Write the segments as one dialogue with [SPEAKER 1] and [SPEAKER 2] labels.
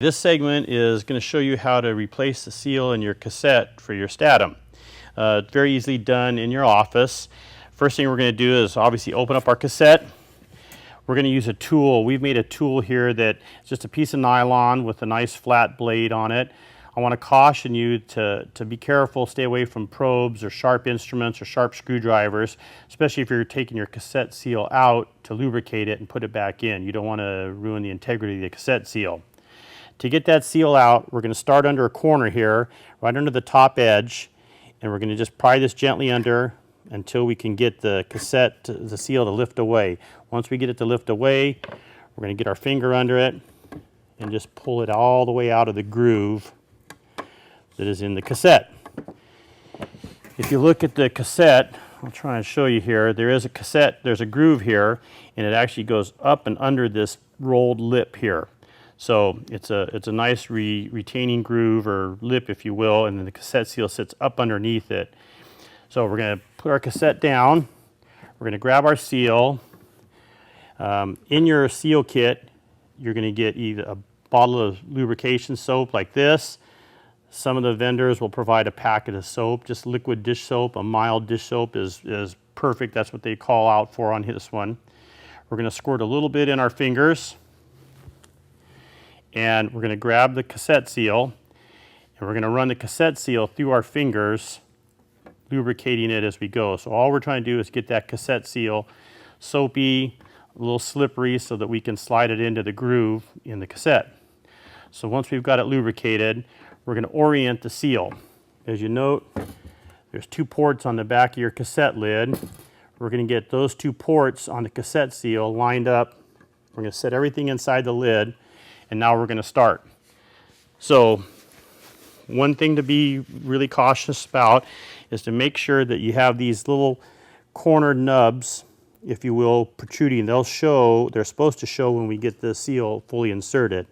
[SPEAKER 1] This segment is going to show you how to replace the seal in your cassette for your Statum. It's very easily done in your office. First thing we're going to do is obviously open up our cassette. We're going to use a tool. We've made a tool here that's just a piece of nylon with a nice flat blade on it. I want to caution you to be careful, stay away from probes or sharp instruments or sharp screwdrivers, especially if you're taking your cassette seal out to lubricate it and put it back in. You don't want to ruin the integrity of the cassette seal. To get that seal out, we're going to start under a corner here, right under the top edge, and we're going to just pry this gently under until we can get the the seal to lift away. Once we get it to lift away, we're going to get our finger under it and just pull it all the way out of the groove that is in the cassette. If you look at the cassette, I'll try and show you here, there's a groove here, and it actually goes up and under this rolled lip here. So it's a nice retaining groove or lip, if you will, and then the cassette seal sits up underneath it. So we're going to put our cassette down. We're going to grab our seal. In your seal kit, you're going to get either a bottle of lubrication soap like this. Some of the vendors will provide a packet of soap, just liquid dish soap. A mild dish soap is perfect. That's what they call out for on this one. We're going to squirt a little bit in our fingers. And we're going to grab the cassette seal, and we're going to run the cassette seal through our fingers, lubricating it as we go. So all we're trying to do is get that cassette seal soapy, a little slippery, so that we can slide it into the groove in the cassette. So once we've got it lubricated, we're going to orient the seal. As you note, there's two ports on the back of your cassette lid. We're going to get those two ports on the cassette seal lined up. We're going to set everything inside the lid. And now we're going to start. So one thing to be really cautious about is to make sure that you have these little corner nubs, if you will, protruding. They're supposed to show when we get the seal fully inserted.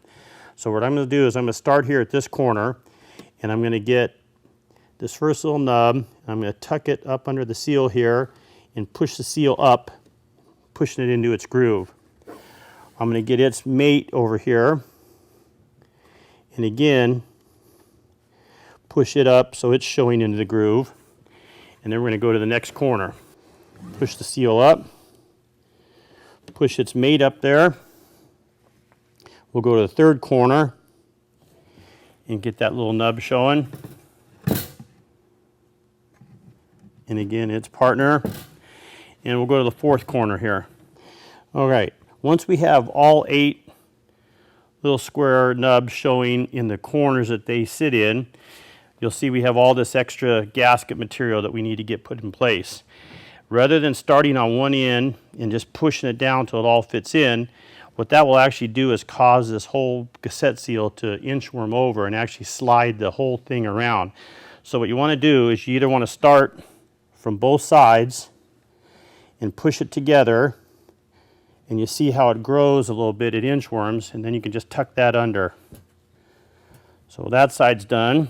[SPEAKER 1] So what I'm going to do is I'm going to start here at this corner, and I'm going to get this first little nub. I'm going to tuck it up under the seal here and push the seal up, pushing it into its groove. I'm going to get its mate over here, and again, push it up so it's showing into the groove. And then we're going to go to the next corner. Push the seal up, push its mate up there. We'll go to the third corner and get that little nub showing. And again, its partner. And we'll go to the fourth corner here. All right. Once we have all 8 little square nubs showing in the corners that they sit in, you'll see we have all this extra gasket material that we need to get put in place. Rather than starting on one end and just pushing it down till it all fits in, what that will actually do is cause this whole cassette seal to inchworm over and actually slide the whole thing around. So what you want to do is you either want to start from both sides and push it together, and you see how it grows a little bit, it inchworms, and then you can just tuck that under. So that side's done.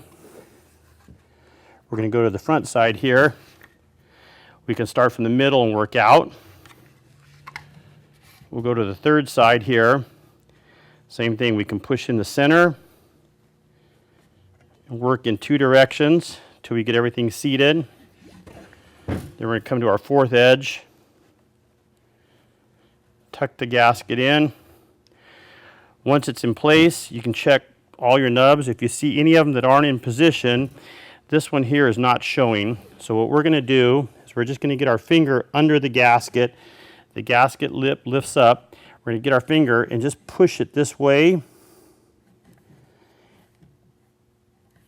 [SPEAKER 1] We're going to go to the front side here. We can start from the middle and work out. We'll go to the third side here. Same thing, we can push in the center and work in 2 directions till we get everything seated. Then we're going to come to our fourth edge. Tuck the gasket in. Once it's in place, you can check all your nubs. If you see any of them that aren't in position, this one here is not showing. So what we're going to do is we're just going to get our finger under the gasket. The gasket lip lifts up. We're going to get our finger and just push it this way,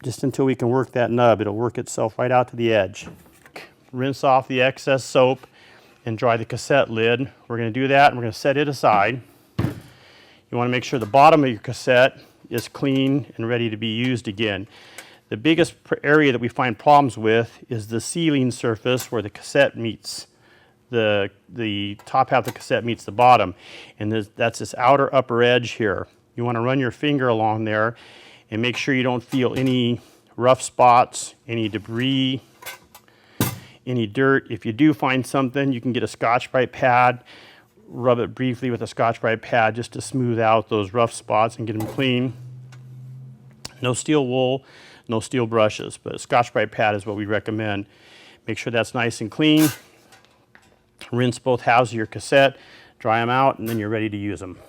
[SPEAKER 1] just until we can work that nub. It'll work itself right out to the edge. Rinse off the excess soap and dry the cassette lid. We're going to do that, and we're going to set it aside. You want to make sure the bottom of your cassette is clean and ready to be used again. The biggest area that we find problems with is the sealing surface where the cassette meets the top half of the cassette meets the bottom, and that's this outer upper edge here. You want to run your finger along there and make sure you don't feel any rough spots, any debris, any dirt. If you do find something, you can get a Scotch-Brite pad, rub it briefly with a Scotch-Brite pad just to smooth out those rough spots and get them clean. No steel wool, no steel brushes, but a Scotch-Brite pad is what we recommend. Make sure that's nice and clean. Rinse both halves of your cassette, dry them out, and then you're ready to use them.